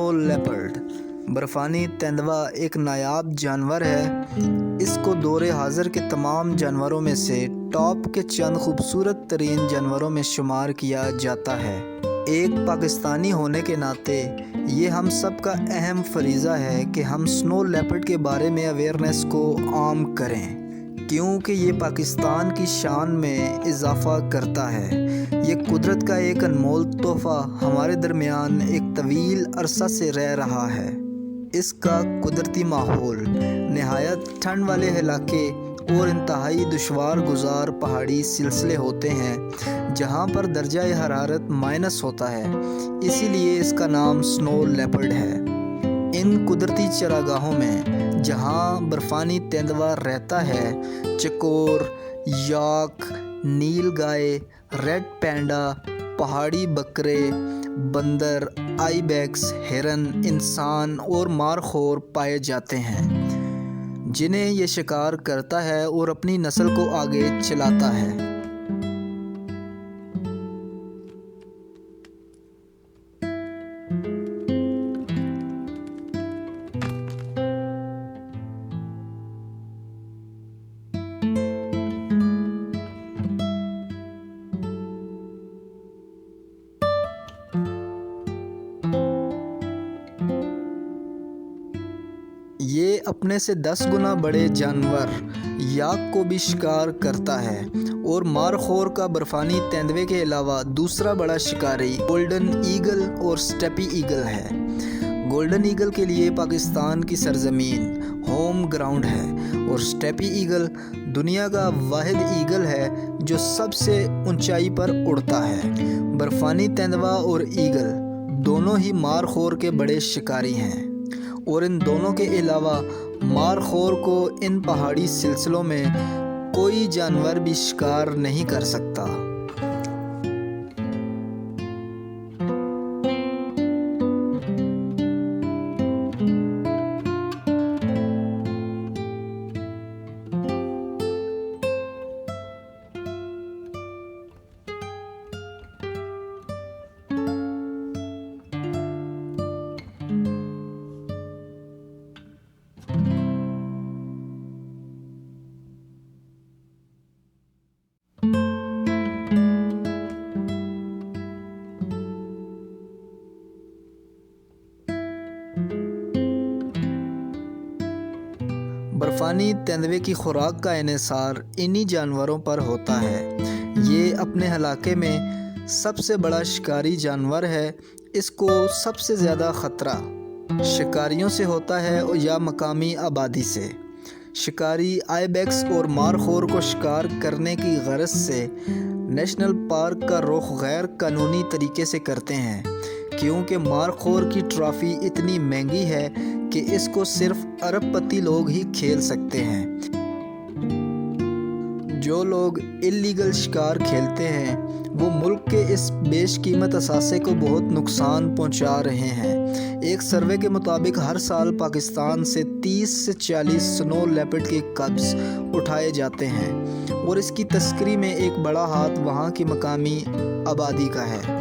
Snow leopard बर्फ़ानी तेंदुआ एक नायाब जानवर है। इसको दौरे हाज़िर के तमाम जानवरों में से टॉप के चंद खूबसूरत तरीन जानवरों में शुमार किया जाता है। एक पाकिस्तानी होने के नाते ये हम सब का अहम फरीज़ा है कि हम स्नो लेपर्ड के बारे में अवेयरनेस को आम करें, क्योंकि ये पाकिस्तान की शान में इजाफ़ा करता है। ये कुदरत का एक अनमोल तोहफ़ा हमारे दरमियान एक तवील अरसा से रह रहा है। इसका कुदरती माहौल नहायत ठंड वाले इलाके और इंतहाई दुश्वार गुज़ार पहाड़ी सिलसिले होते हैं, जहाँ पर दर्जा हरारत माइनस होता है, इसीलिए इसका नाम स्नो लेपर्ड है। इन कुदरती चरागाहों में जहाँ बर्फ़ानी तेंदुआ रहता है, चकोर, याक, नील गाय, रेड पैंडा, पहाड़ी बकरे, बंदर, आइबेक्स, हिरन, इंसान और मारखोर पाए जाते हैं, जिन्हें ये शिकार करता है और अपनी नस्ल को आगे चलाता है। ये अपने से 10 गुना बड़े जानवर याक को भी शिकार करता है और मारखोर का बर्फ़ानी तेंदुए के अलावा दूसरा बड़ा शिकारी गोल्डन ईगल और स्टेपी ईगल है। गोल्डन ईगल के लिए पाकिस्तान की सरजमीन होम ग्राउंड है और स्टेपी ईगल दुनिया का वाहिद ईगल है जो सबसे ऊंचाई पर उड़ता है। बर्फ़ानी तेंदुआ और ईगल दोनों ही मारखोर के बड़े शिकारी हैं और इन दोनों के अलावा मारखोर को इन पहाड़ी सिलसिलों में कोई जानवर भी शिकार नहीं कर सकता। बर्फ़ानी तेंदुए की खुराक का इन्हिसार इन्हीं जानवरों पर होता है। ये अपने इलाके में सबसे बड़ा शिकारी जानवर है। इसको सबसे ज़्यादा ख़तरा शिकारियों से होता है या मकामी आबादी से। शिकारी आइबेक्स और मारखोर को शिकार करने की गरज से नेशनल पार्क का रुख गैर कानूनी तरीके से करते हैं, क्योंकि मारखोर की ट्रॉफ़ी इतनी महंगी है कि इसको सिर्फ अरबपति लोग ही खेल सकते हैं। जो लोग इल्लीगल शिकार खेलते हैं वो मुल्क के इस बेशकीमत असासे को बहुत नुकसान पहुंचा रहे हैं। एक सर्वे के मुताबिक हर साल पाकिस्तान से 30 से 40 स्नो लेपर्ड के कब्ज़ उठाए जाते हैं और इसकी तस्करी में एक बड़ा हाथ वहाँ की मकामी आबादी का है।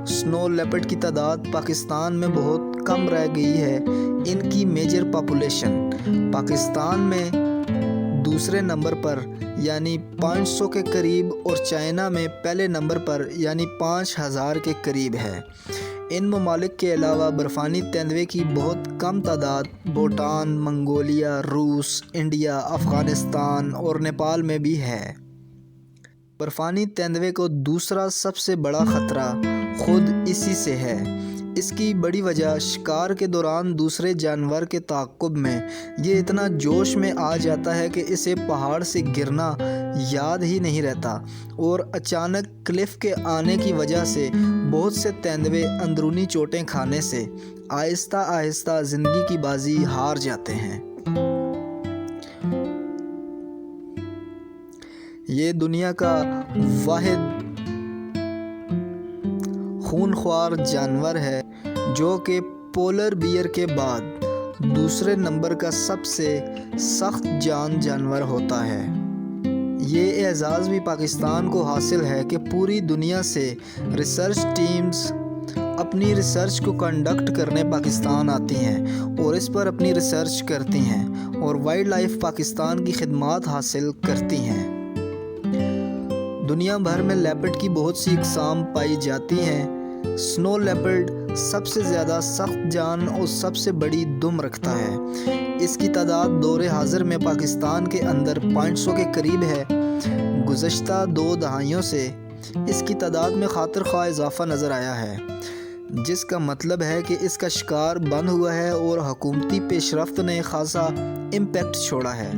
स्नो लेपर्ड की तादाद पाकिस्तान में बहुत कम रह गई है। इनकी मेजर पॉपुलेशन पाकिस्तान में दूसरे नंबर पर यानी 500 के करीब और चाइना में पहले नंबर पर यानी 5000 के करीब है। इन ममालिक के अलावा बर्फ़ानी तेंदुए की बहुत कम तादाद भूटान, मंगोलिया, रूस, इंडिया, अफ़गानिस्तान और नेपाल में भी है। बर्फ़ानी तेंदुए को दूसरा सबसे बड़ा ख़तरा खुद इसी से है। इसकी बड़ी वजह शिकार के दौरान दूसरे जानवर के ताक़ुब में ये इतना जोश में आ जाता है कि इसे पहाड़ से गिरना याद ही नहीं रहता और अचानक क्लिफ़ के आने की वजह से बहुत से तेंदुए अंदरूनी चोटें खाने से आहिस्ता आहिस्ता ज़िंदगी की बाजी हार जाते हैं। ये दुनिया का वाहिद खूनख्वार जानवर है जो कि पोलर बियर के बाद दूसरे नंबर का सबसे सख्त जान जानवर होता है। ये एजाज़ भी पाकिस्तान को हासिल है कि पूरी दुनिया से रिसर्च टीम्स اپنی ریسرچ کو کنڈکٹ کرنے پاکستان آتی ہیں اور اس پر اپنی ریسرچ کرتی ہیں اور وائلڈ لائف پاکستان کی خدمات حاصل کرتی ہیں۔ دنیا بھر میں لیپرڈ کی بہت سی اقسام پائی جاتی ہیں۔ سنو لیپرڈ سب سے زیادہ سخت جان اور سب سے بڑی دم رکھتا ہے۔ اس کی تعداد دور حاضر میں پاکستان کے اندر 500 کے قریب ہے۔ گزشتہ 2 دہائیوں سے اس کی تعداد میں خاطر خواہ اضافہ نظر آیا ہے، جس کا مطلب ہے کہ اس کا شکار بند ہوا ہے اور حکومتی پیش رفت نے خاصا امپیکٹ چھوڑا ہے۔